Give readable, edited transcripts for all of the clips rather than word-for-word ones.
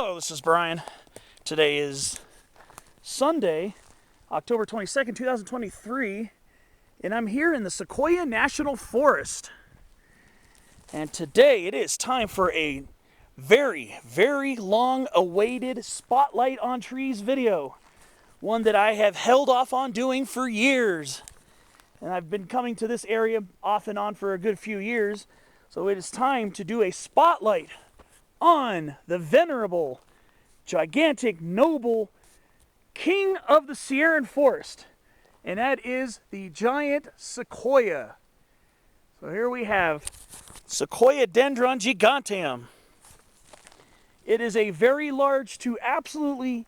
Hello, this is Brian. Today is Sunday, October 22nd, 2023, and I'm here in the Sequoia National Forest. And today it is time for a very, very long-awaited Spotlight on Trees video. One that I have held off on doing for years. And I've been coming to this area off and on for a good few years. So it is time to do a spotlight on the venerable, gigantic, noble king of the Sierran forest, and that is the giant sequoia. So here we have Sequoiadendron giganteum. It is a very large to absolutely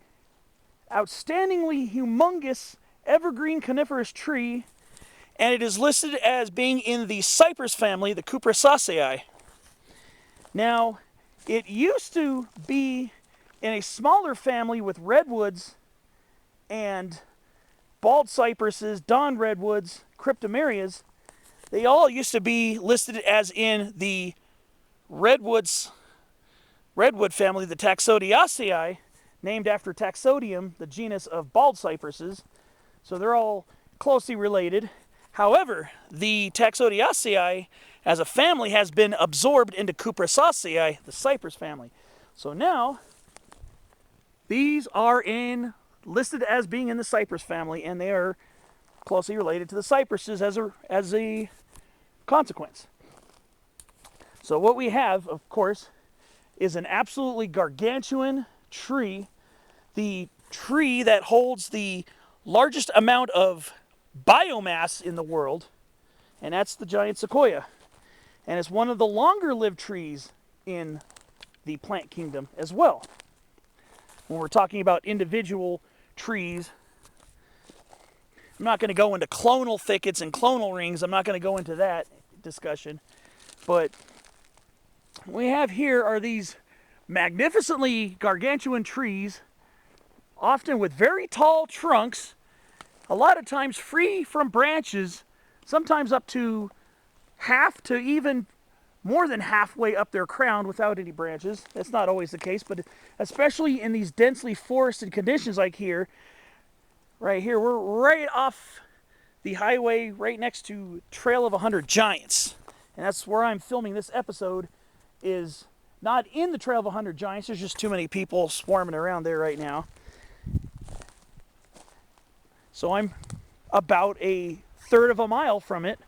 outstandingly humongous evergreen coniferous tree, and it is listed as being in the cypress family, the Cupressaceae. Now, it used to be in a smaller family with redwoods and bald cypresses, dawn redwoods, cryptomerias. They all used to be listed as in the redwood family, the Taxodiaceae, named after Taxodium, the genus of bald cypresses. So they're all closely related. However, the Taxodiaceae as a family has been absorbed into Cupressaceae, the cypress family. So now, these are listed as being in the cypress family, and they are closely related to the cypresses as a consequence. So what we have, of course, is an absolutely gargantuan tree, the tree that holds the largest amount of biomass in the world, and that's the giant sequoia. And it's one of the longer-lived trees in the plant kingdom as well. When we're talking about individual trees, I'm not going to go into clonal thickets and clonal rings. I'm not going to go into that discussion. But what we have here are these magnificently gargantuan trees, often with very tall trunks, a lot of times free from branches, sometimes up to half to even more than halfway up their crown without any branches. That's not always the case, but especially in these densely forested conditions like here, right here, we're right off the highway, right next to Trail of 100 Giants. And that's where I'm filming this episode, is not in the Trail of 100 Giants. There's just too many people swarming around there right now. So I'm about a third of a mile from it,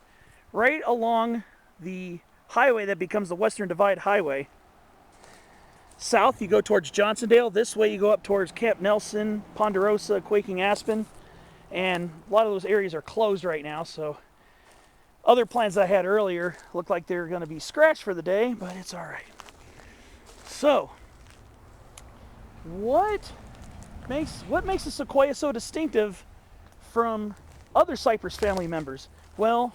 right along the highway that becomes the Western Divide Highway. South, you go towards Johnsondale. This way, you go up towards Camp Nelson, Ponderosa, Quaking Aspen. And a lot of those areas are closed right now, so other plans I had earlier look like they're going to be scratched for the day, but it's all right. So, what makes a sequoia so distinctive from other cypress family members? Well,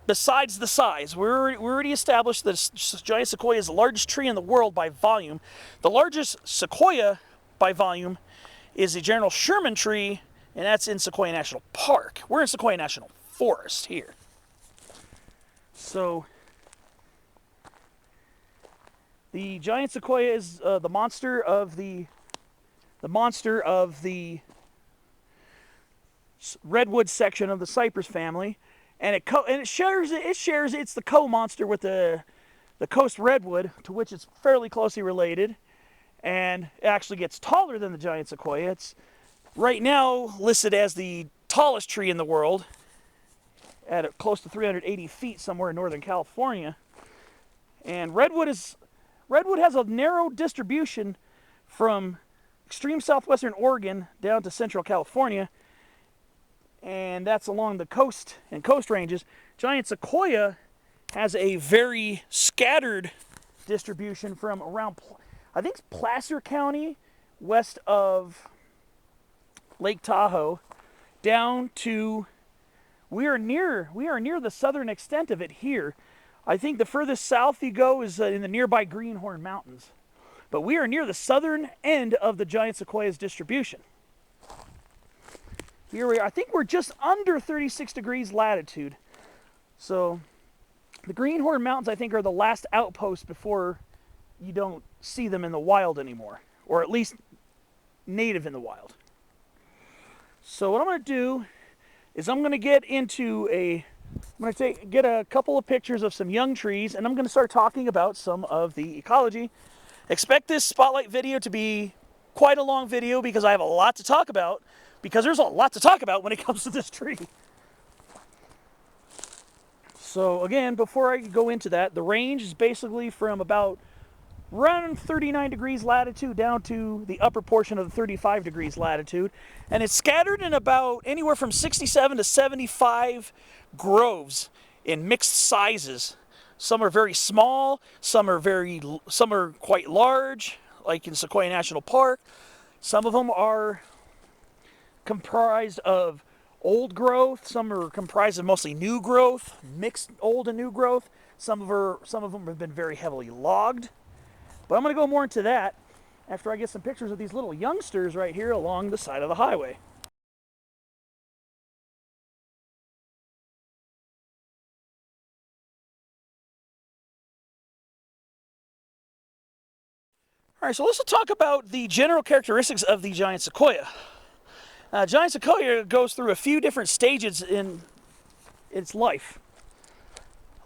besides the size, we already established that giant sequoia is the largest tree in the world by volume. The largest sequoia by volume is the General Sherman tree, and that's in Sequoia National Park. We're in Sequoia National Forest here. So, the giant sequoia is the monster of the redwood section of the cypress family. And it's the co-monster with the coast redwood, to which it's fairly closely related, and it actually gets taller than the giant sequoia. It's right now listed as the tallest tree in the world, at close to 380 feet somewhere in Northern California. And redwood has a narrow distribution from extreme southwestern Oregon down to central California, and that's along the coast and coast ranges. Giant sequoia has a very scattered distribution from around, I think it's Placer County, west of Lake Tahoe, down to, we are near the southern extent of it here. I think the furthest south you go is in the nearby Greenhorn Mountains. But we are near the southern end of the giant sequoia's distribution. Here we are. I think we're just under 36 degrees latitude. So the Greenhorn Mountains, I think, are the last outpost before you don't see them in the wild anymore, or at least native in the wild. So what I'm going to do is I'm going to get a couple of pictures of some young trees, and I'm going to start talking about some of the ecology. Expect this spotlight video to be quite a long video because I have a lot to talk about, because there's a lot to talk about when it comes to this tree. So again, before I go into that, the range is basically from about around 39 degrees latitude down to the upper portion of the 35 degrees latitude, and it's scattered in about anywhere from 67 to 75 groves in mixed sizes. Some are very small, some are quite large, like in Sequoia National Park. Some of them are comprised of old growth, some are comprised of mostly new growth, mixed old and new growth. Some of them have been very heavily logged. But I'm going to go more into that after I get some pictures of these little youngsters right here along the side of the highway. All right, so let's talk about the general characteristics of the giant sequoia. Giant sequoia goes through a few different stages in its life.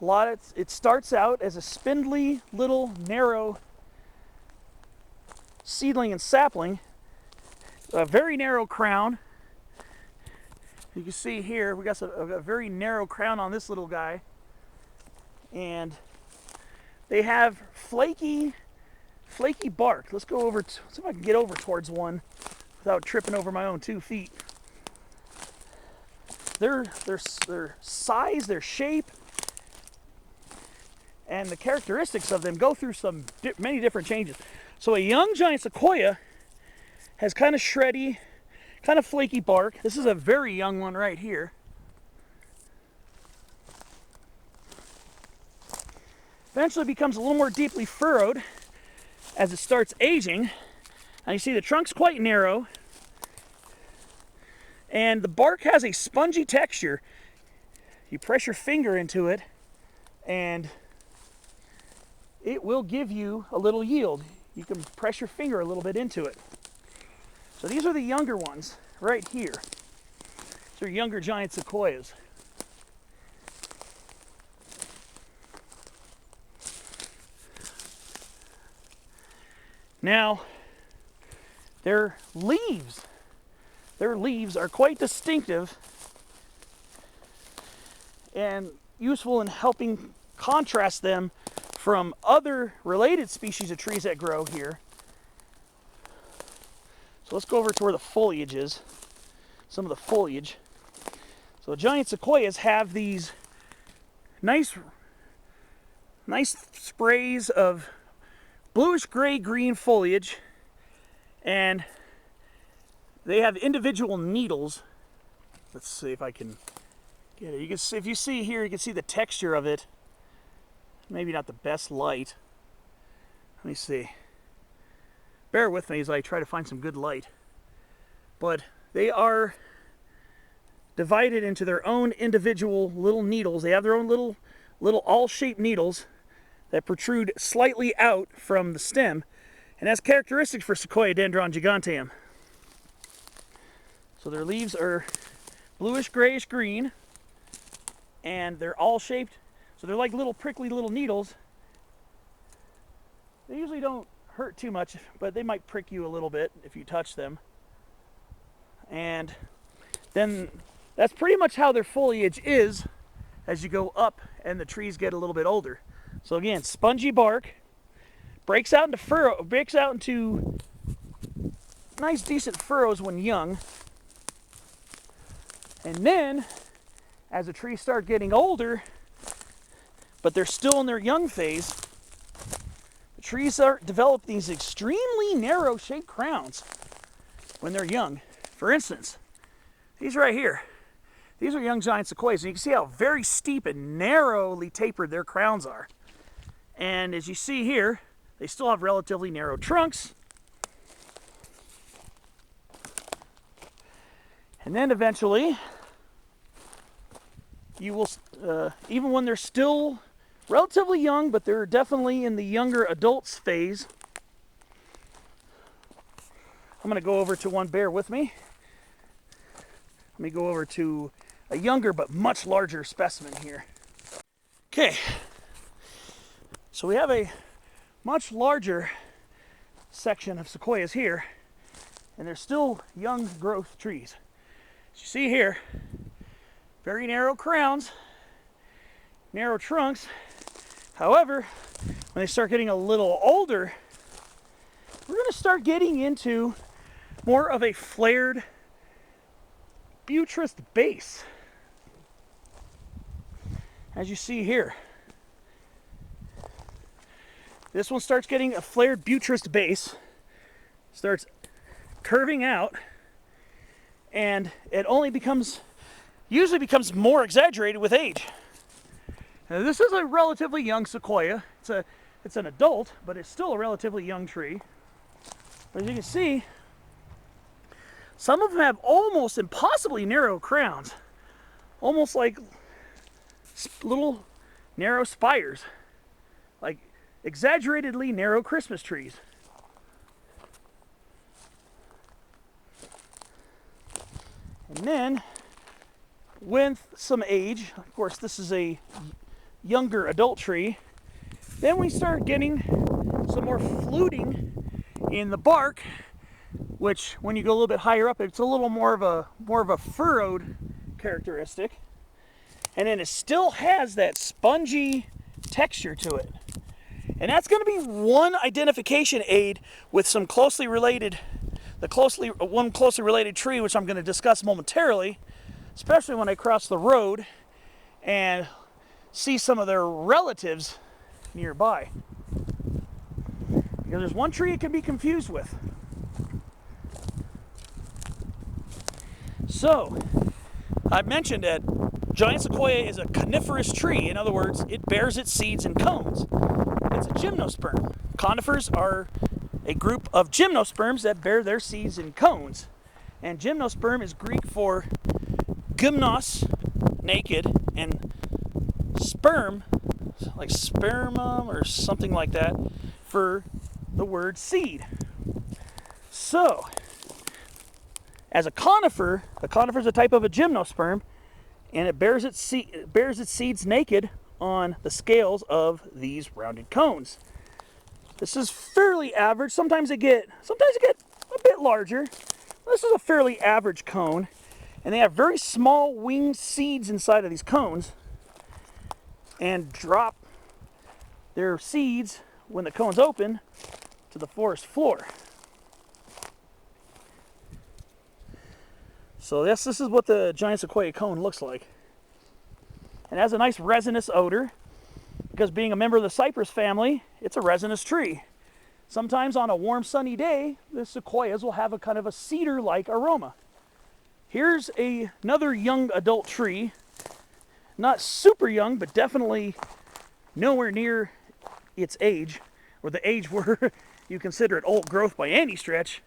It starts out as a spindly, little, narrow seedling and sapling, a very narrow crown. You can see here we got a very narrow crown on this little guy, and they have flaky bark. Let's go over. See if I can get over towards one without tripping over my own 2 feet. Their size, their shape, and the characteristics of them go through many different changes. So a young giant sequoia has kind of shreddy, kind of flaky bark. This is a very young one right here. Eventually becomes a little more deeply furrowed as it starts aging. And you see the trunk's quite narrow, and the bark has a spongy texture. You press your finger into it, and it will give you a little yield. You can press your finger a little bit into it. So these are the younger ones right here. These are younger giant sequoias. Now, their leaves are quite distinctive and useful in helping contrast them from other related species of trees that grow here. So let's go over to where the foliage is. Some of the foliage. So giant sequoias have these nice sprays of bluish gray green foliage, and they have individual needles. Let's see if I can get it. You can see, if you see here, you can see the texture of it. Maybe not the best light. Let me see. Bear with me as I try to find some good light. But they are divided into their own individual little needles. They have their own little all-shaped needles that protrude slightly out from the stem. And that's characteristic for Sequoiadendron giganteum. So their leaves are bluish grayish green, and they're all shaped. So they're like little prickly little needles. They usually don't hurt too much, but they might prick you a little bit if you touch them. And then that's pretty much how their foliage is as you go up and the trees get a little bit older. So again, spongy bark, breaks out into nice decent furrows when young. And then as the trees start getting older, but they're still in their young phase, the trees develop these extremely narrow shaped crowns when they're young. For instance, these right here, these are young giant sequoias, and you can see how very steep and narrowly tapered their crowns are. And as you see here, they still have relatively narrow trunks. And then eventually, you will, even when they're still relatively young, but they're definitely in the younger adults phase. I'm going to go over to one, bear with me. Let me go over to a younger but much larger specimen here. Okay, so we have a much larger section of sequoias here, and they're still young growth trees. As you see here, very narrow crowns, narrow trunks. However, when they start getting a little older, we're going to start getting into more of a flared buttressed base. As you see here, this one starts getting a flared buttressed base, starts curving out, and it usually becomes more exaggerated with age. Now, this is a relatively young sequoia. It's an adult, but it's still a relatively young tree. But as you can see, some of them have almost impossibly narrow crowns, almost like little narrow spires, like exaggeratedly narrow Christmas trees. And then, with some age, of course this is a younger adult tree, then we start getting some more fluting in the bark, which when you go a little bit higher up, it's a little more of a furrowed characteristic. And then it still has that spongy texture to it. And that's going to be one identification aid with some closely related, one closely related tree, which I'm going to discuss momentarily, especially when I cross the road and see some of their relatives nearby. Because there's one tree it can be confused with. So, I mentioned that giant sequoia is a coniferous tree. In other words, it bears its seeds in cones. It's a gymnosperm. Conifers are a group of gymnosperms that bear their seeds in cones. And gymnosperm is Greek for gymnos, naked, and sperm, like spermum or something like that, for the word seed. So, as a conifer is a type of a gymnosperm, and it bears its seeds naked on the scales of these rounded cones. This is fairly average. Sometimes they get a bit larger. This is a fairly average cone, and they have very small winged seeds inside of these cones, and drop their seeds when the cones open to the forest floor. So this is what the giant sequoia cone looks like. It has a nice resinous odor, because being a member of the cypress family, it's a resinous tree. Sometimes on a warm sunny day, the sequoias will have a kind of a cedar-like aroma. Here's another young adult tree, not super young, but definitely nowhere near its age, or the age where you consider it old growth by any stretch.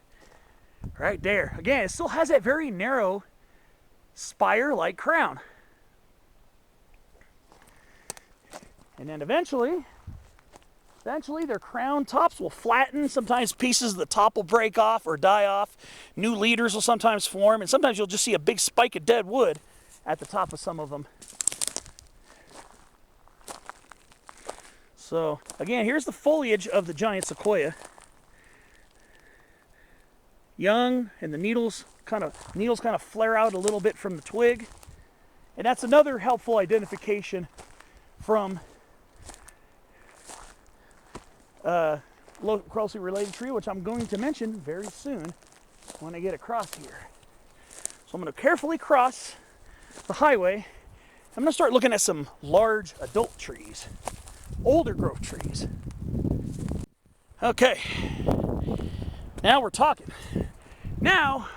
Right there. Again, it still has that very narrow spire-like crown. And then eventually their crown tops will flatten. Sometimes pieces of the top will break off or die off. New leaders will sometimes form, and sometimes you'll just see a big spike of dead wood at the top of some of them. So again, here's the foliage of the giant sequoia. Young, and the needles kind of flare out a little bit from the twig. And that's another helpful identification from closely related tree, which I'm going to mention very soon when I get across here. So I'm going to carefully cross the highway. I'm going to start looking at some large adult trees, older growth trees. Okay, now we're talking. Now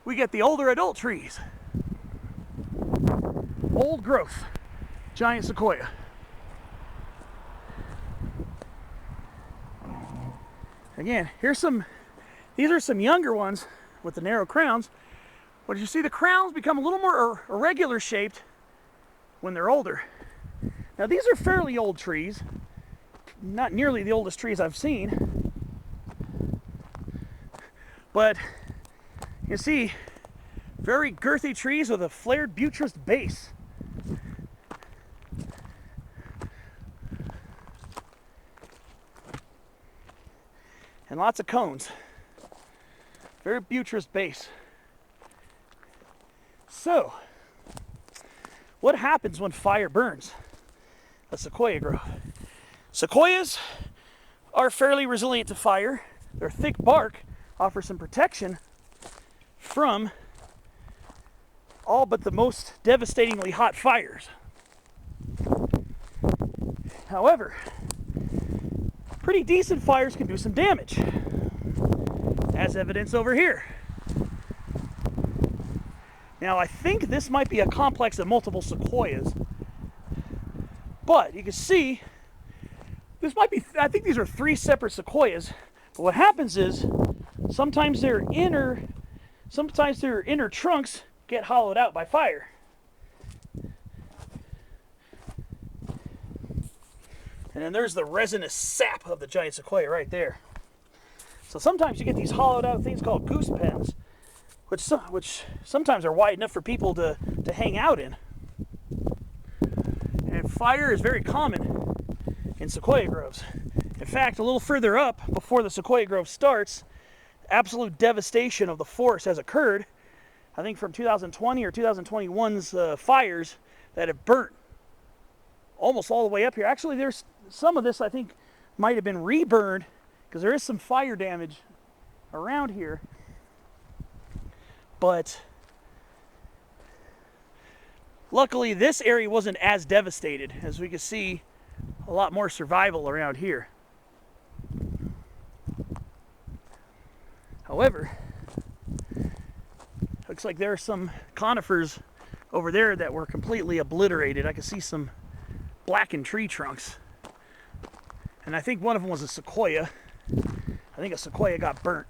we get the older adult trees. Old growth, giant sequoia. Again, these are some younger ones with the narrow crowns. But as you see, the crowns become a little more irregular shaped when they're older. Now these are fairly old trees, not nearly the oldest trees I've seen, but you see very girthy trees with a flared buttressed base. And lots of cones. Very buttressed base. So, what happens when fire burns a sequoia grove? Sequoias are fairly resilient to fire. Their thick bark offers some protection from all but the most devastatingly hot fires. However, pretty decent fires can do some damage, as evidenced over here. Now, I think this might be a complex of multiple sequoias, but you can see this might be, I think these are 3 separate sequoias. But what happens is sometimes their inner trunks get hollowed out by fire. And then there's the resinous sap of the giant sequoia right there. So sometimes you get these hollowed out things called goose pens, which sometimes are wide enough for people to hang out in. And fire is very common in sequoia groves. In fact, a little further up, before the sequoia grove starts, absolute devastation of the forest has occurred. I think from 2020 or 2021's fires that have burnt almost all the way up here. Actually, there's some of this I think might have been reburned because there is some fire damage around here. But luckily this area wasn't as devastated, as we can see a lot more survival around here. However, looks like there are some conifers over there that were completely obliterated. I can see some blackened tree trunks. And I think one of them was a sequoia. I think a sequoia got burnt.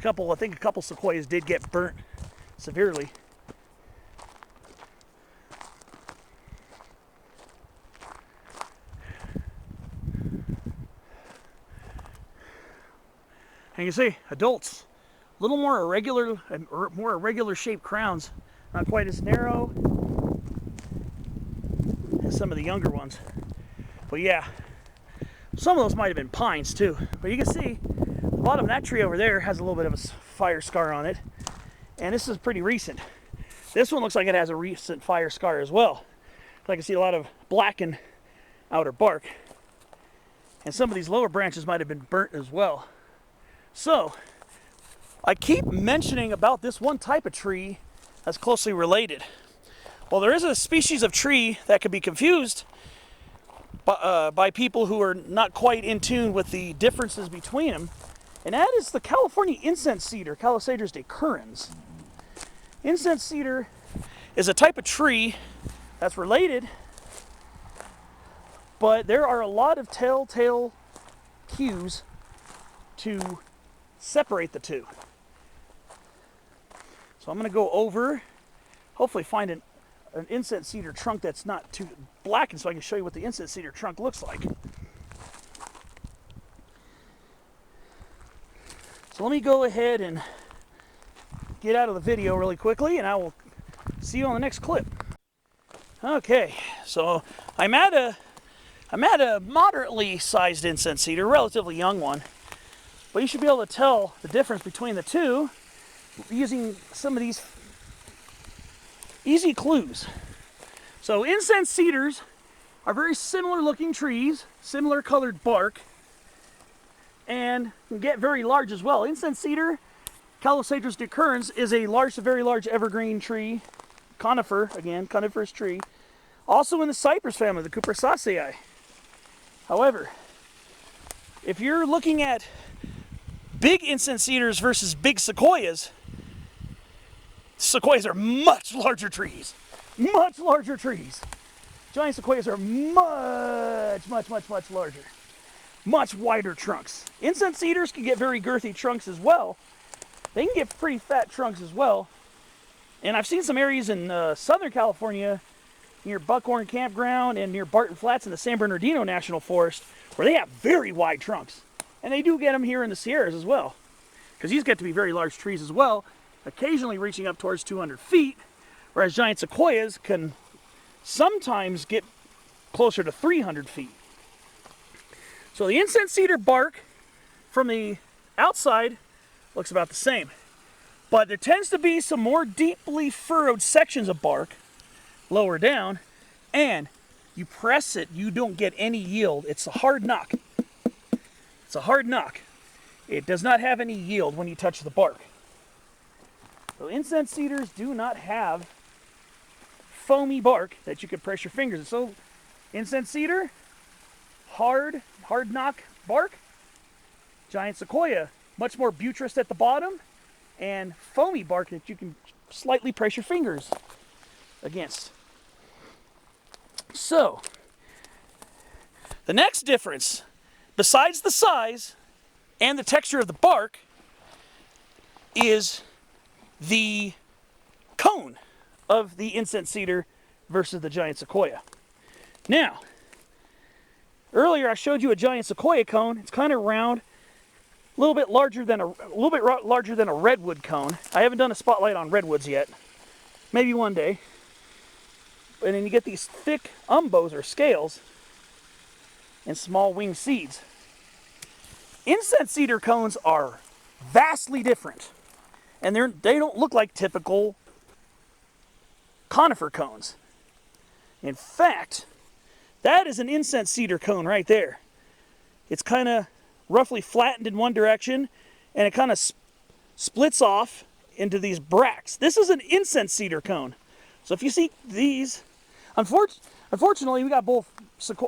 I think a couple sequoias did get burnt severely. And you see, adults, a little more irregular shaped crowns, not quite as narrow as some of the younger ones. But yeah, some of those might have been pines too. But you can see the bottom of that tree over there has a little bit of a fire scar on it. And this is pretty recent. This one looks like it has a recent fire scar as well. I can see a lot of blackened outer bark. And some of these lower branches might have been burnt as well. So, I keep mentioning about this one type of tree that's closely related. Well, there is a species of tree that can be confused by people who are not quite in tune with the differences between them, and that is the California incense cedar, Calosaedrus decurrens. Incense cedar is a type of tree that's related, but there are a lot of telltale cues to separate the two. So I'm going to go over, hopefully find an incense cedar trunk that's not too blackened so I can show you what the incense cedar trunk looks like. So let me go ahead and get out of the video really quickly and I will see you on the next clip. Okay, so I'm at a moderately sized incense cedar, relatively young one. But you should be able to tell the difference between the two using some of these easy clues. So incense cedars are very similar looking trees, similar colored bark, and can get very large as well. Incense cedar, Calosaedrus decurrens, is a very large evergreen tree, conifer, again, coniferous tree, also in the cypress family, the Cupressaceae. However, if you're looking at big incense cedars versus big sequoias, sequoias are much larger trees. Much larger trees. Giant sequoias are much larger. Much wider trunks. Incense cedars can get very girthy trunks as well. They can get pretty fat trunks as well. And I've seen some areas in Southern California near Buckhorn Campground and near Barton Flats in the San Bernardino National Forest where they have very wide trunks. And they do get them here in the Sierras as well, because these get to be very large trees as well, occasionally reaching up towards 200 feet, whereas giant sequoias can sometimes get closer to 300 feet. So the incense cedar bark from the outside looks about the same, but there tends to be some more deeply furrowed sections of bark lower down, and you press it, you don't get any yield. It's a hard knock. It's a hard knock. It does not have any yield when you touch the bark. So incense cedars do not have foamy bark that you can press your fingers in. So incense cedar, hard knock bark. Giant sequoia, much more buttressed at the bottom, and foamy bark that you can slightly press your fingers against. So, the next difference, besides the size and the texture of the bark, is the cone of the incense cedar versus the giant sequoia. Now, earlier I showed you a giant sequoia cone. It's kind of round, a little bit larger than a redwood cone. I haven't done a spotlight on redwoods yet. Maybe one day. And then you get these thick umbos or scales and small winged seeds. Incense cedar cones are vastly different, and they don't look like typical conifer cones. In fact, that is an incense cedar cone right there. It's kind of roughly flattened in one direction, and it kind of splits off into these bracts. This is an incense cedar cone. So if you see these, unfortunately we got both,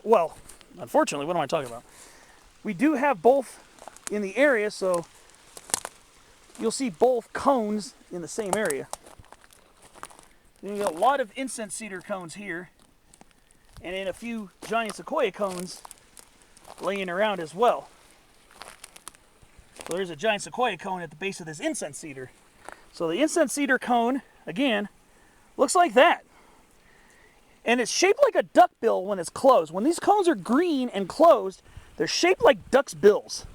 well, unfortunately, what am I talking about? We do have both in the area, so you'll see both cones in the same area. You got a lot of incense cedar cones here, and then a few giant sequoia cones laying around as well. So there's a giant sequoia cone at the base of this incense cedar. So the incense cedar cone, again, looks like that. And it's shaped like a duckbill when it's closed. When these cones are green and closed, they're shaped like duck's bills.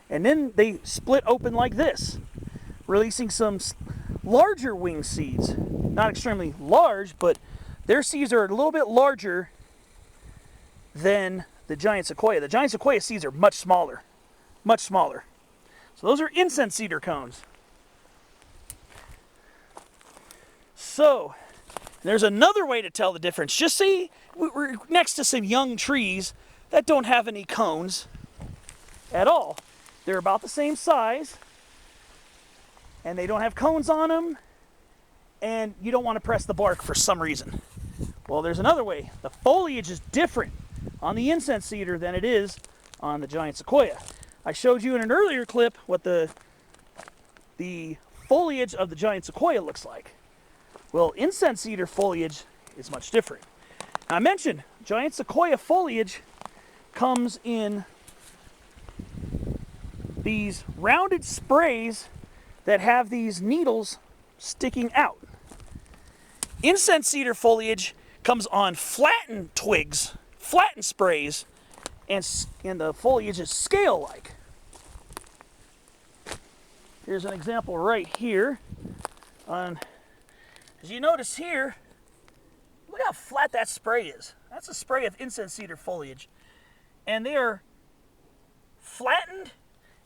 And then they split open like this, releasing some larger wing seeds. Not extremely large, but their seeds are a little bit larger than the giant sequoia. The giant sequoia seeds are much smaller. Much smaller. So those are incense cedar cones. So, there's another way to tell the difference. Just see, we're next to some young trees that don't have any cones at all. They're about the same size, and they don't have cones on them, and you don't want to press the bark for some reason. Well, there's another way. The foliage is different on the incense cedar than it is on the giant sequoia. I showed you in an earlier clip what the foliage of the giant sequoia looks like. Well, incense cedar foliage is much different. Now, I mentioned giant sequoia foliage comes in these rounded sprays that have these needles sticking out. Incense cedar foliage comes on flattened twigs, flattened sprays, and the foliage is scale-like. Here's an example right here. As you notice here, look how flat that spray is. That's a spray of incense cedar foliage. And they are flattened,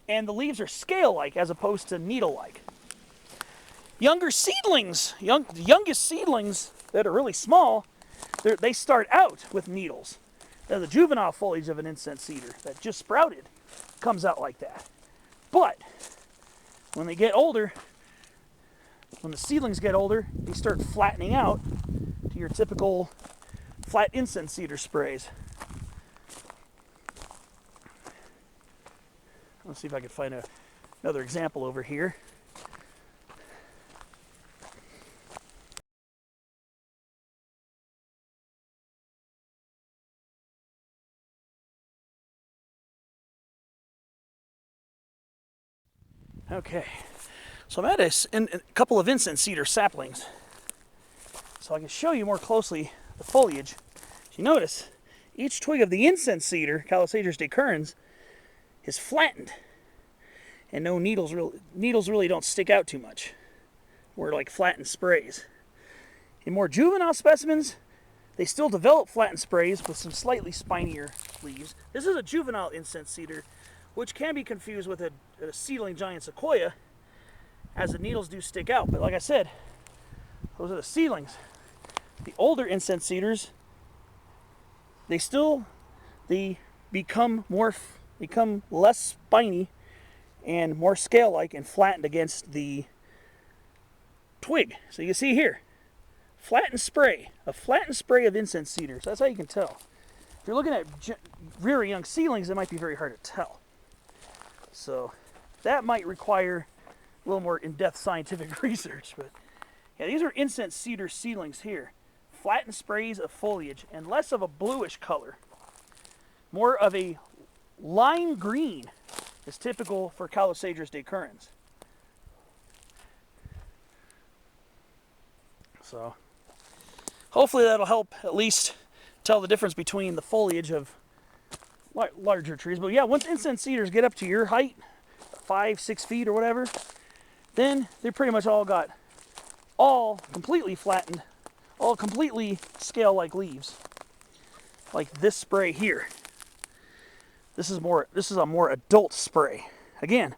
and the leaves are scale-like as opposed to needle-like. Younger seedlings, the youngest seedlings that are really small, they start out with needles. Now, the juvenile foliage of an incense cedar that just sprouted comes out like that. But when they get older, when the seedlings get older, they start flattening out to your typical flat incense cedar sprays. Let's see if I can find another example over here. Okay, So I'm at a couple of incense cedar saplings, so I can show you more closely the foliage. If you notice, each twig of the incense cedar, Calosaedrus decurrens, is flattened, and no needles really don't stick out too much. We're like flattened sprays. In more juvenile specimens, they still develop flattened sprays with some slightly spinier leaves. This is a juvenile incense cedar, which can be confused with a seedling giant sequoia, as the needles do stick out. But like I said, those are the seedlings. The older incense cedars, they become less spiny and more scale-like and flattened against the twig. So you see here, a flattened spray of incense cedars. That's how you can tell. If you're looking at very young seedlings, it might be very hard to tell. So that might require a little more in-depth scientific research. But yeah, these are incense cedar seedlings here. Flattened sprays of foliage and less of a bluish color. More of a lime green is typical for Calosaedrus decurrens. So hopefully that'll help at least tell the difference between the foliage of larger trees. But yeah, once incense cedars get up to your height, 5-6 feet or whatever, then they pretty much all completely flattened, all completely scale-like leaves, like this spray here. This is a more adult spray. Again,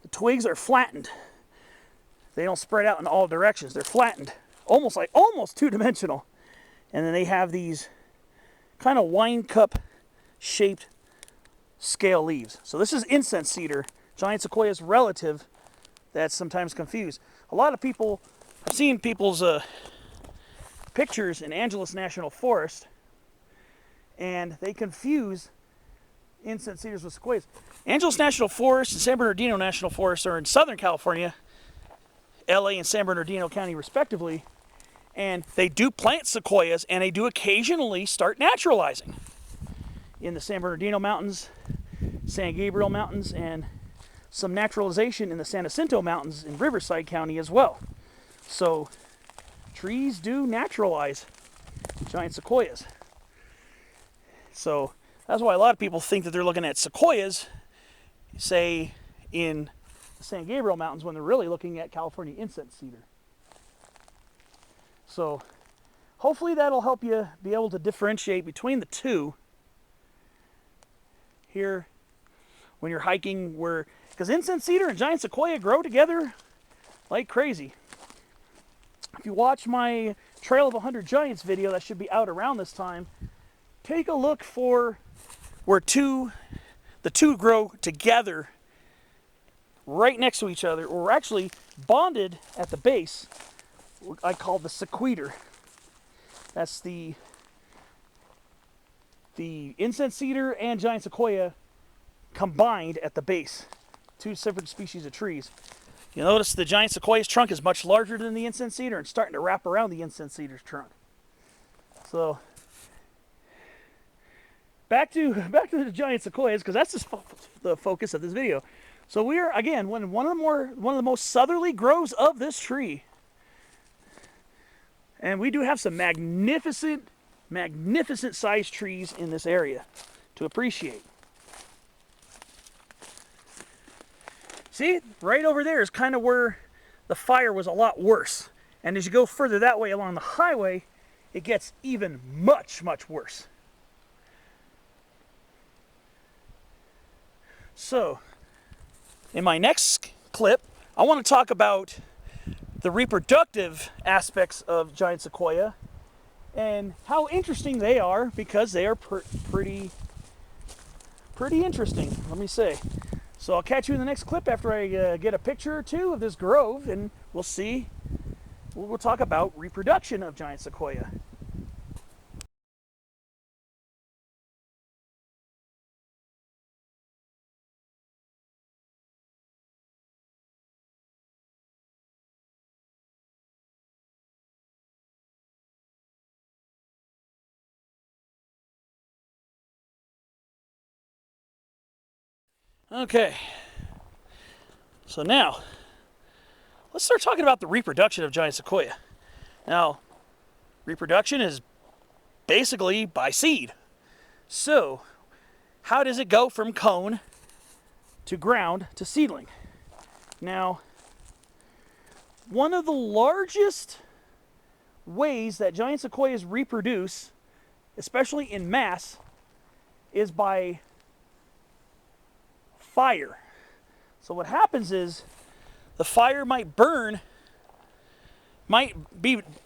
the twigs are flattened. They don't spread out in all directions. They're flattened, almost two-dimensional. And then they have these kind of wine cup shaped scale leaves. So this is incense cedar, giant sequoia's relative, that's sometimes confused. A lot of people, I've seen people's pictures in Angeles National Forest, and they confuse incense cedars with sequoias. Angeles National Forest and San Bernardino National Forest are in Southern California, LA and San Bernardino County respectively, and they do plant sequoias, and they do occasionally start naturalizing in the San Bernardino Mountains, San Gabriel Mountains, and some naturalization in the San Jacinto Mountains in Riverside County as well. So trees do naturalize giant sequoias. So that's why a lot of people think that they're looking at sequoias, say, in the San Gabriel Mountains, when they're really looking at California incense cedar. So hopefully that'll help you be able to differentiate between the two here when you're hiking, because incense cedar and giant sequoia grow together like crazy. If you watch my Trail of 100 Giants video that should be out around this time, take a look for where the two grow together right next to each other, or actually bonded at the base. I call the sequoia. That's the incense cedar and giant sequoia combined at the base. Two separate species of trees. You'll notice the giant sequoia's trunk is much larger than the incense cedar and starting to wrap around the incense cedar's trunk. So back to the giant sequoias, because that's the focus of this video. So we are, again, one of the most southerly groves of this tree. And we do have some magnificent sized trees in this area to appreciate. See, right over there is kind of where the fire was a lot worse. And as you go further that way along the highway, it gets even much worse. So, in my next clip, I want to talk about the reproductive aspects of giant sequoia and how interesting they are, because they are pretty interesting, let me say. So I'll catch you in the next clip after I get a picture or two of this grove, and we'll talk about reproduction of giant sequoia. Okay, so now let's start talking about the reproduction of giant sequoia. Now, reproduction is basically by seed. So, how does it go from cone to ground to seedling? Now, one of the largest ways that giant sequoias reproduce, especially in mass, is by fire. So what happens is the fire might be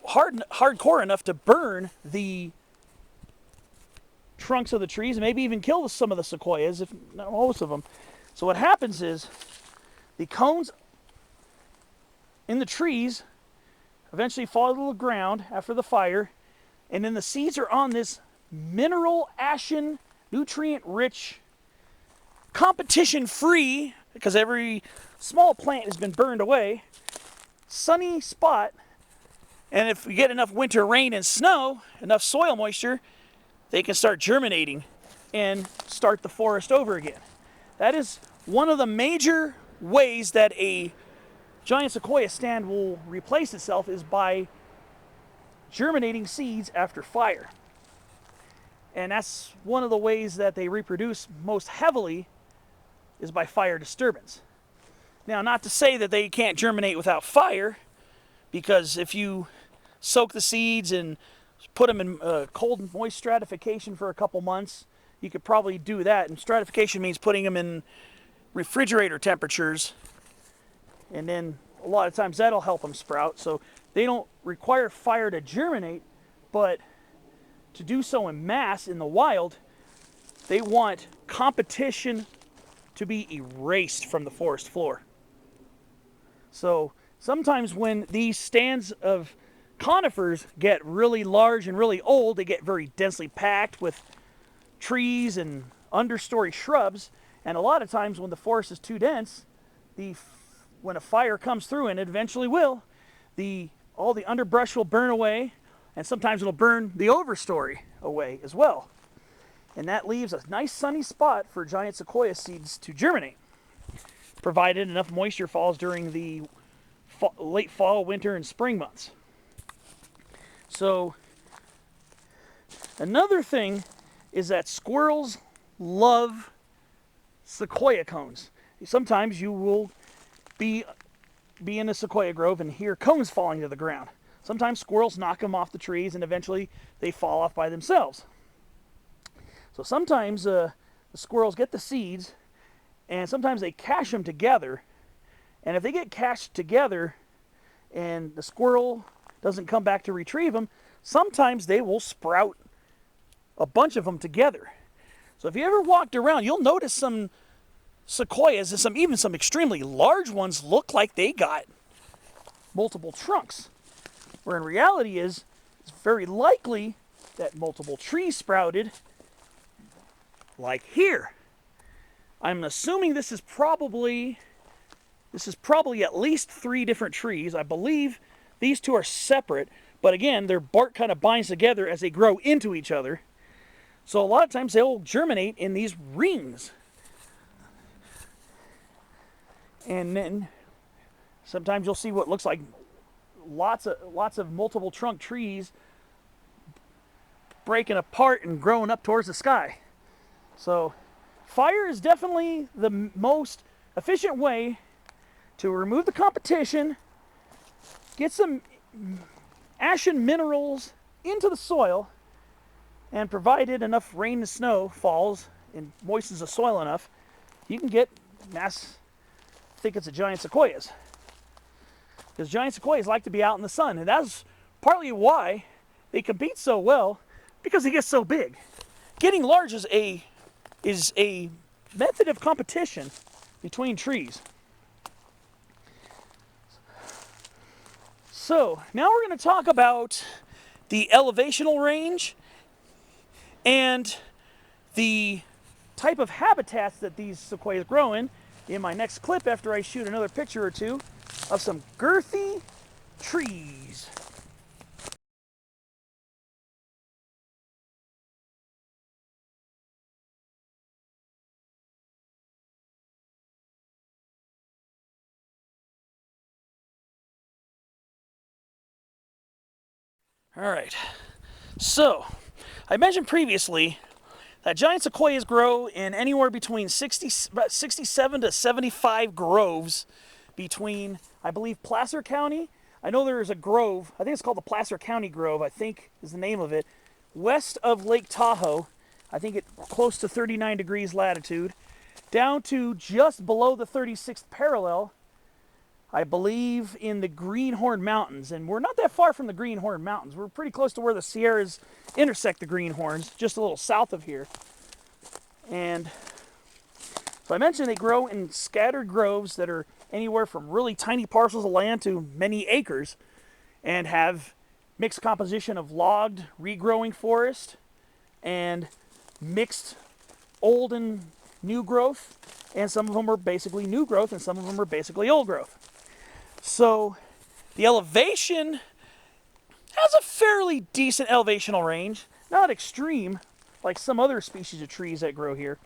hardcore enough to burn the trunks of the trees and maybe even kill some of the sequoias, if not most of them. So what happens is the cones in the trees eventually fall to the ground after the fire, and then the seeds are on this mineral, ashen, nutrient-rich, competition-free, because every small plant has been burned away, sunny spot, and if we get enough winter rain and snow, enough soil moisture, they can start germinating and start the forest over again. That is one of the major ways that a giant sequoia stand will replace itself, is by germinating seeds after fire. And that's one of the ways that they reproduce most heavily, is by fire disturbance. Now, not to say that they can't germinate without fire, because if you soak the seeds and put them in cold and moist stratification for a couple months, you could probably do that. And stratification means putting them in refrigerator temperatures, and then a lot of times that'll help them sprout. So they don't require fire to germinate, but to do so in mass in the wild, they want competition to be erased from the forest floor. So sometimes when these stands of conifers get really large and really old, they get very densely packed with trees and understory shrubs, and a lot of times when the forest is too dense, when a fire comes through, and it eventually will, all the underbrush will burn away, and sometimes it'll burn the overstory away as well. And that leaves a nice sunny spot for giant sequoia seeds to germinate, provided enough moisture falls during the late fall, winter, and spring months. So another thing is that squirrels love sequoia cones. Sometimes you will be in a sequoia grove and hear cones falling to the ground. Sometimes squirrels knock them off the trees and eventually they fall off by themselves. So sometimes the squirrels get the seeds, and sometimes they cache them together. And if they get cached together and the squirrel doesn't come back to retrieve them, sometimes they will sprout a bunch of them together. So if you ever walked around, you'll notice some sequoias, and even some extremely large ones, look like they got multiple trunks, where in reality it's very likely that multiple trees sprouted, like here. I'm assuming this is probably at least 3 different trees. I believe these 2 are separate, but again, their bark kind of binds together as they grow into each other. So a lot of times they'll germinate in these rings. And then sometimes you'll see what looks like lots of multiple trunk trees breaking apart and growing up towards the sky. So fire is definitely the most efficient way to remove the competition, get some ashen minerals into the soil, and provided enough rain and snow falls and moistens the soil enough, you can get mass thickets of giant sequoias. Because giant sequoias like to be out in the sun, and that's partly why they compete so well, because they get so big. Getting large is a method of competition between trees. So now we're going to talk about the elevational range and the type of habitats that these sequoias grow in my next clip, after I shoot another picture or two of some girthy trees. All right. So, I mentioned previously that giant sequoias grow in anywhere between 67 to 75 groves between, I believe, Placer County. I know there is a grove, I think it's called the Placer County Grove, I think is the name of it, west of Lake Tahoe. I think it's close to 39 degrees latitude, down to just below the 36th parallel, I believe, in the Greenhorn Mountains. And we're not that far from the Greenhorn Mountains. We're pretty close to where the Sierras intersect the Greenhorns, just a little south of here. And so I mentioned they grow in scattered groves that are anywhere from really tiny parcels of land to many acres, and have mixed composition of logged, regrowing forest and mixed old and new growth, and some of them are basically new growth and some of them are basically old growth. So the elevation has a fairly decent elevational range, not extreme like some other species of trees that grow here.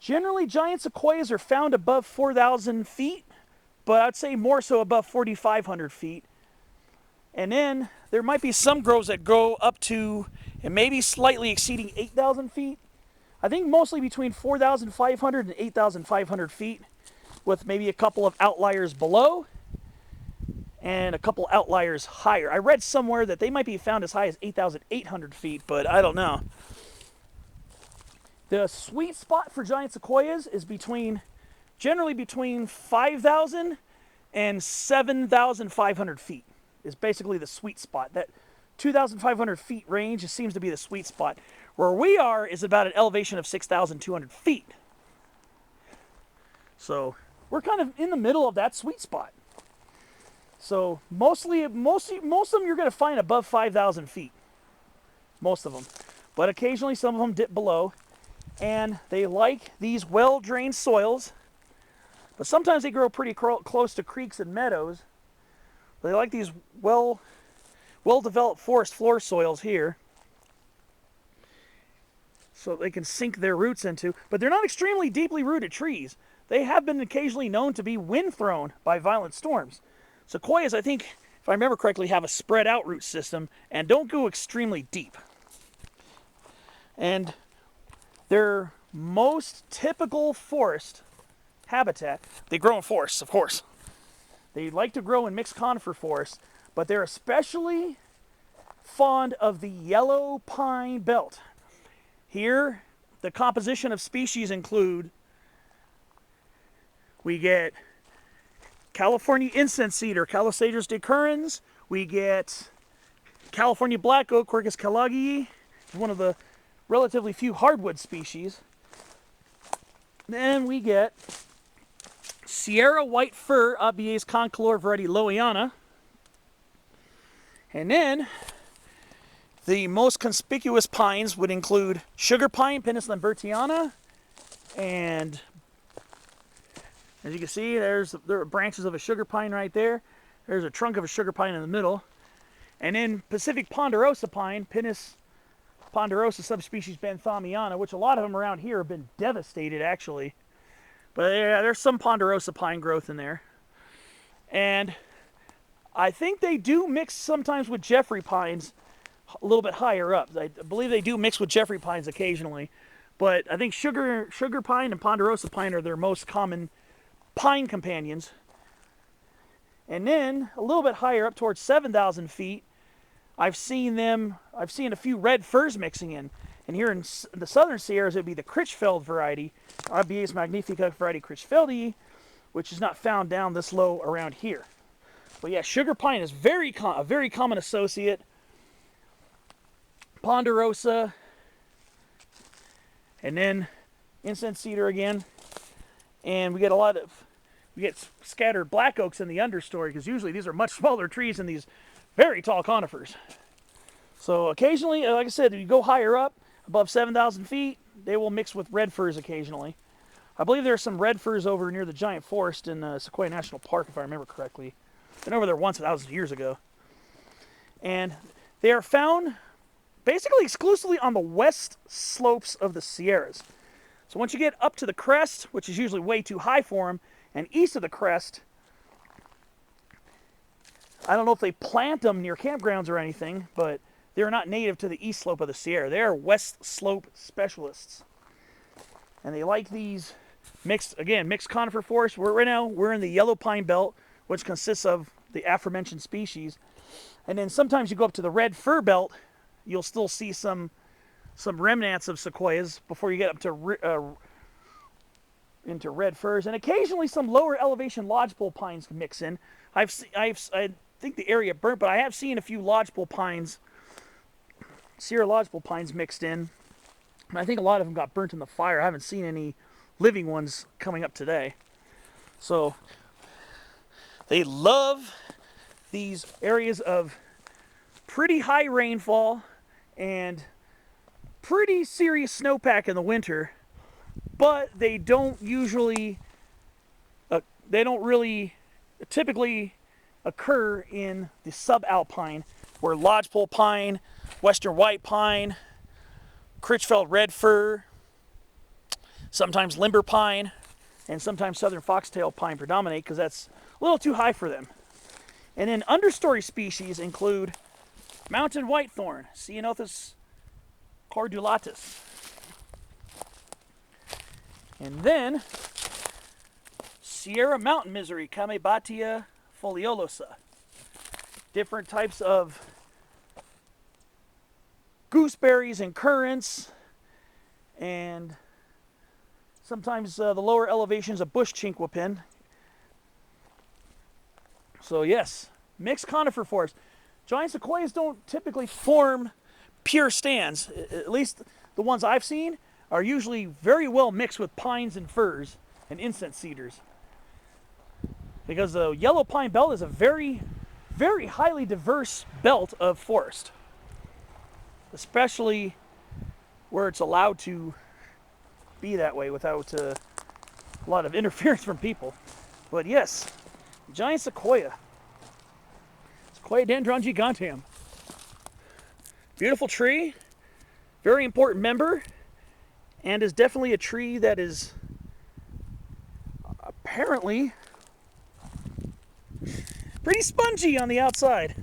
Generally, giant sequoias are found above 4,000 feet, but I'd say more so above 4,500 feet. And then there might be some groves that go up to and maybe slightly exceeding 8,000 feet. I think mostly between 4,500 and 8,500 feet, with maybe a couple of outliers below and a couple outliers higher. I read somewhere that they might be found as high as 8,800 feet, but I don't know. The sweet spot for giant sequoias is generally between 5,000 and 7,500 feet is basically the sweet spot. That 2,500 feet range seems to be the sweet spot. Where we are is about an elevation of 6,200 feet. So we're kind of in the middle of that sweet spot. So most of them you're going to find above 5,000 feet. Most of them. But occasionally some of them dip below. And they like these well-drained soils, but sometimes they grow pretty close to creeks and meadows. They like these well-developed forest floor soils here, so they can sink their roots into. But they're not extremely deeply rooted trees. They have been occasionally known to be wind-thrown by violent storms. Sequoias, I think, if I remember correctly, have a spread-out root system and don't go extremely deep. And their most typical forest habitat, they grow in forests, of course. They like to grow in mixed conifer forests, but they're especially fond of the yellow pine belt. Here, the composition of species include, we get California incense cedar, Calosadrus decurrens. We get California black oak, Quercus callagii, one of the relatively few hardwood species. Then we get Sierra white fir, Abies concolor variety Lowiana. And then the most conspicuous pines would include sugar pine, Pinus lambertiana, and as you can see, there are branches of a sugar pine right there. There's a trunk of a sugar pine in the middle. And then Pacific ponderosa pine, Pinus ponderosa subspecies benthamiana, which a lot of them around here have been devastated actually. But yeah, there's some ponderosa pine growth in there. And I think they do mix sometimes with Jeffrey pines a little bit higher up. I believe they do mix with Jeffrey pines occasionally. But I think sugar pine and ponderosa pine are their most common pine companions. And then a little bit higher up towards 7,000 feet, I've seen a few red firs mixing in. And here in the southern Sierras, it would be the Critchfeld variety, Abies magnifica variety Critchfeldii, which is not found down this low around here. But yeah, sugar pine is a very common associate. Ponderosa, and then incense cedar again. And we get scattered black oaks in the understory, because usually these are much smaller trees than these very tall conifers. So occasionally, like I said, if you go higher up, above 7,000 feet, they will mix with red firs occasionally. I believe there's some red firs over near the giant forest in Sequoia National Park, if I remember correctly. Been over there once 1,000 years ago. And they are found basically exclusively on the west slopes of the Sierras. So once you get up to the crest, which is usually way too high for them, and east of the crest, I don't know if they plant them near campgrounds or anything, but they're not native to the east slope of the Sierra. They are west slope specialists. And they like these mixed conifer forests. Right now, we're in the yellow pine belt, which consists of the aforementioned species. And then sometimes you go up to the red fir belt, you'll still see some remnants of sequoias before you get up to into red firs, and occasionally some lower elevation lodgepole pines mix in. I think the area burnt, but I have seen a few lodgepole pines, Sierra lodgepole pines mixed in. I think a lot of them got burnt in the fire. I haven't seen any living ones coming up today. So they love these areas of pretty high rainfall and pretty serious snowpack in the winter, but they don't really typically occur in the subalpine, where lodgepole pine, western white pine, Critchfield red fir, sometimes limber pine, and sometimes southern foxtail pine predominate because that's a little too high for them. And then understory species include mountain whitethorn, Ceanothus cordulatus. And then Sierra mountain misery, Camebatia foliolosa. Different types of gooseberries and currants, and sometimes the lower elevations of bush chinquapin. So yes, mixed conifer forest. Giant sequoias don't typically form pure stands. At least the ones I've seen are usually very well mixed with pines and firs and incense cedars. Because the yellow pine belt is a very, very highly diverse belt of forest, especially where it's allowed to be that way without a lot of interference from people. But yes, giant sequoia, Sequoiadendron giganteum. Beautiful tree, very important member, and is definitely a tree that is apparently pretty spongy on the outside.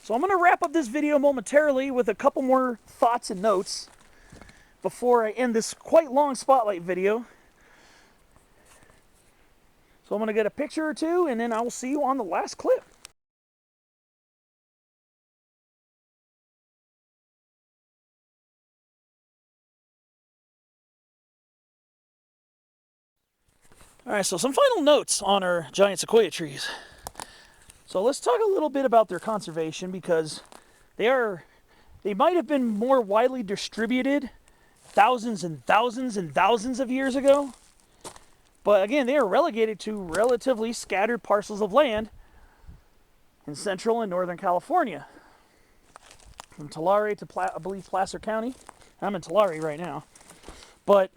So I'm going to wrap up this video momentarily with a couple more thoughts and notes before I end this quite long spotlight video. So I'm going to get a picture or two, and then I will see you on the last clip. Alright, so some final notes on our giant sequoia trees. So let's talk a little bit about their conservation, because they might have been more widely distributed thousands and thousands and thousands of years ago. But again, they are relegated to relatively scattered parcels of land in central and northern California. From Tulare to, I believe, Placer County. I'm in Tulare right now. But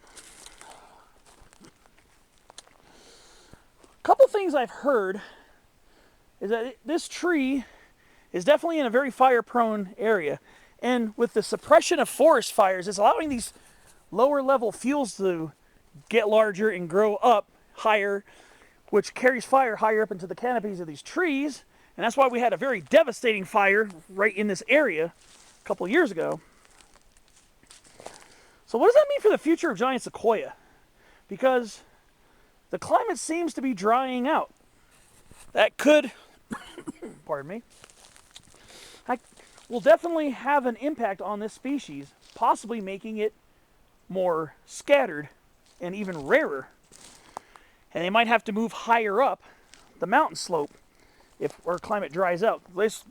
a couple things I've heard is that this tree is definitely in a very fire-prone area. And with the suppression of forest fires, it's allowing these lower-level fuels to get larger and grow up higher, which carries fire higher up into the canopies of these trees. And that's why we had a very devastating fire right in this area a couple years ago. So what does that mean for the future of giant sequoia? Because the climate seems to be drying out. That could, pardon me, will definitely have an impact on this species, possibly making it more scattered and even rarer. And they might have to move higher up the mountain slope if our climate dries out.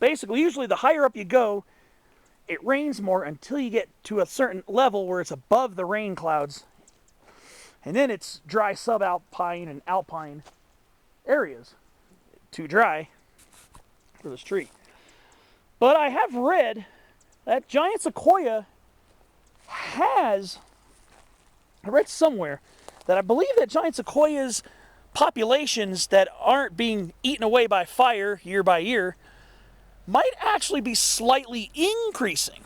Basically, usually the higher up you go, it rains more until you get to a certain level where it's above the rain clouds. And then it's dry subalpine and alpine areas. Too dry for this tree. But I have read that giant sequoia I read somewhere that I believe that giant sequoias populations that aren't being eaten away by fire year by year might actually be slightly increasing.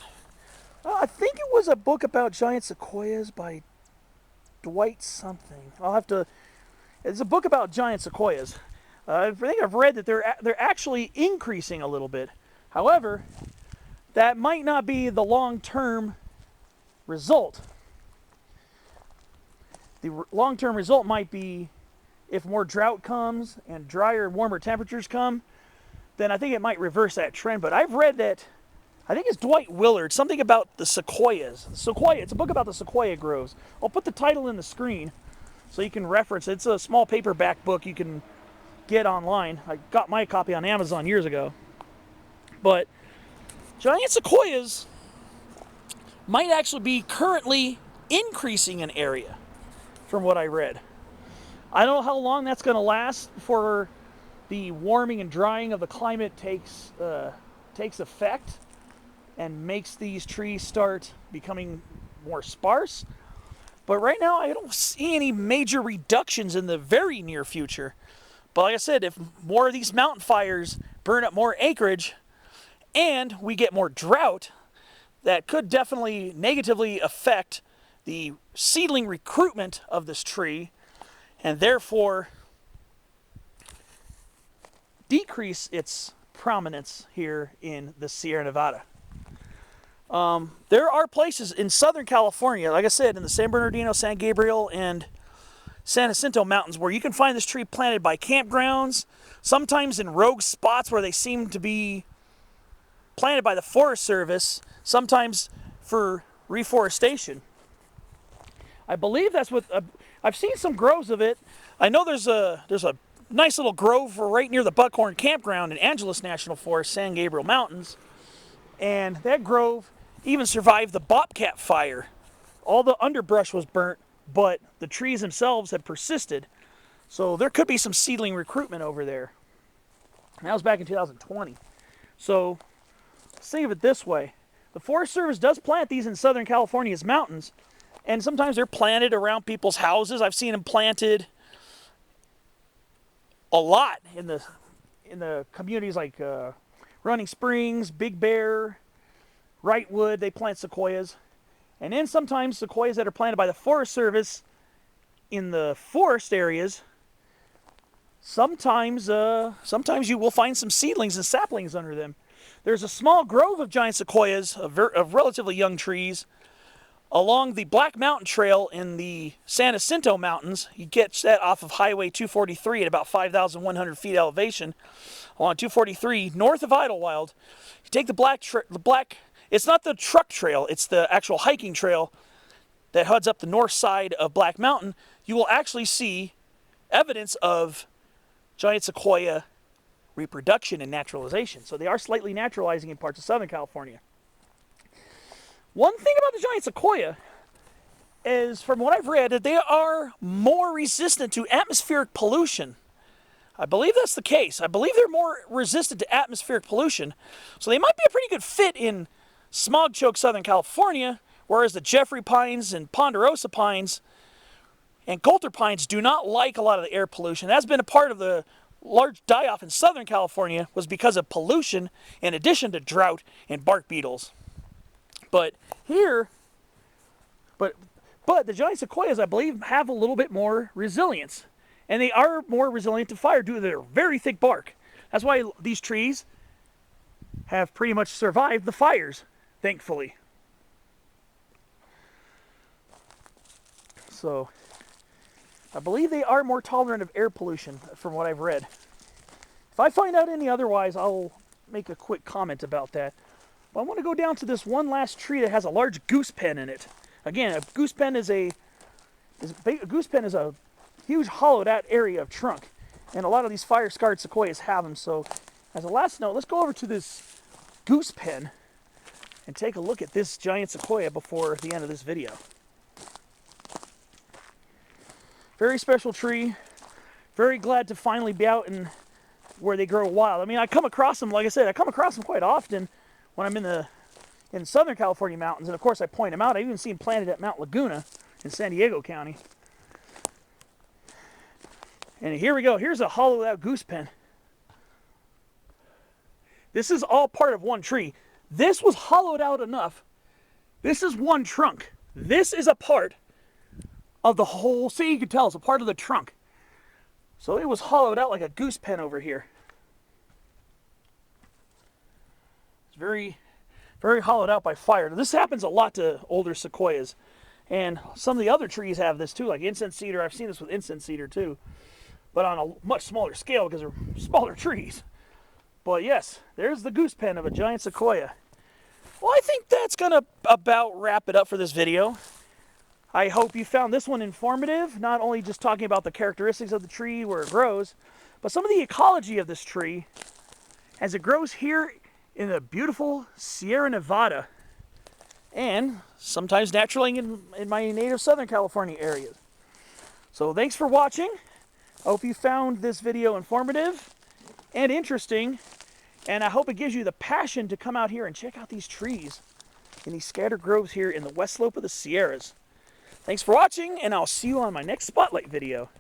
I think it was a book about giant sequoias by Dwight something. It's a book about giant sequoias. I think I've read that they're actually increasing a little bit. However, that might not be the long-term result. The long-term result might be if more drought comes and drier, warmer temperatures come, then I think it might reverse that trend. But I've read that, I think it's Dwight Willard, something about the sequoias. Sequoia, it's a book about the sequoia groves. I'll put the title in the screen so you can reference it. It's a small paperback book you can get online. I got my copy on Amazon years ago. But giant sequoias might actually be currently increasing in area from what I read. I don't know how long that's going to last before the warming and drying of the climate takes effect and makes these trees start becoming more sparse. But right now, I don't see any major reductions in the very near future. But like I said, if more of these mountain fires burn up more acreage and we get more drought, that could definitely negatively affect the seedling recruitment of this tree and therefore decrease its prominence here in the Sierra Nevada. There are places in Southern California, like I said, in the San Bernardino, San Gabriel, and San Jacinto Mountains, where you can find this tree planted by campgrounds, sometimes in rogue spots where they seem to be planted by the Forest Service, sometimes for reforestation. I believe that's what I've seen some groves of it. I know there's a nice little grove right near the Buckhorn Campground in Angeles National Forest, San Gabriel Mountains, and that grove even survived the Bobcat fire. All the underbrush was burnt, but the trees themselves had persisted. So there could be some seedling recruitment over there. And that was back in 2020. So let's think of it this way. The Forest Service does plant these in Southern California's mountains, and sometimes they're planted around people's houses. I've seen them planted a lot in the communities like Running Springs, Big Bear, Wrightwood. They plant sequoias. And then sometimes sequoias that are planted by the Forest Service in the forest areas, sometimes you will find some seedlings and saplings under them. There's a small grove of giant sequoias, of relatively young trees, along the Black Mountain Trail in the San Jacinto Mountains. You get that off of Highway 243 at about 5,100 feet elevation. Along 243, north of Idlewild. You take the black, it's not the truck trail, it's the actual hiking trail that heads up the north side of Black Mountain. You will actually see evidence of giant sequoia reproduction and naturalization. So they are slightly naturalizing in parts of Southern California. One thing about the giant sequoia is, from what I've read, that they are more resistant to atmospheric pollution. I believe that's the case. I believe they're more resistant to atmospheric pollution. So they might be a pretty good fit in smog-choked Southern California, whereas the Jeffrey pines and ponderosa pines and coulter pines do not like a lot of the air pollution. That's been a part of the large die-off in Southern California, was because of pollution in addition to drought and bark beetles. But here, but the giant sequoias, I believe, have a little bit more resilience. And they are more resilient to fire due to their very thick bark. That's why these trees have pretty much survived the fires, thankfully. So I believe they are more tolerant of air pollution, from what I've read. If I find out any otherwise, I'll make a quick comment about that. But I want to go down to this one last tree that has a large goose pen in it. Again, a goose pen is a huge hollowed out area of trunk, and a lot of these fire scarred sequoias have them. So as a last note, let's go over to this goose pen and take a look at this giant sequoia before the end of this video. Very special tree. Very glad to finally be out in where they grow wild. I mean, I come across them, like I said, I come across them quite often when I'm in Southern California mountains, and of course I point them out. I've even seen them planted at Mount Laguna in San Diego County. And here we go. Here's a hollowed out goose pen. This is all part of one tree. This was hollowed out enough. This is one trunk. This is a part of the whole, see, you can tell it's a part of the trunk. So it was hollowed out like a goose pen over here. It's very, very hollowed out by fire. This happens a lot to older sequoias. And some of the other trees have this too, like incense cedar. I've seen this with incense cedar too, but on a much smaller scale because they're smaller trees. But yes, there's the goose pen of a giant sequoia. Well, I think that's going to about wrap it up for this video. I hope you found this one informative, not only just talking about the characteristics of the tree where it grows, but some of the ecology of this tree as it grows here in the beautiful Sierra Nevada and sometimes naturally in my native Southern California area. So thanks for watching. I hope you found this video informative and interesting, and I hope it gives you the passion to come out here and check out these trees in these scattered groves here in the west slope of the Sierras. Thanks for watching, and I'll see you on my next Spotlight video.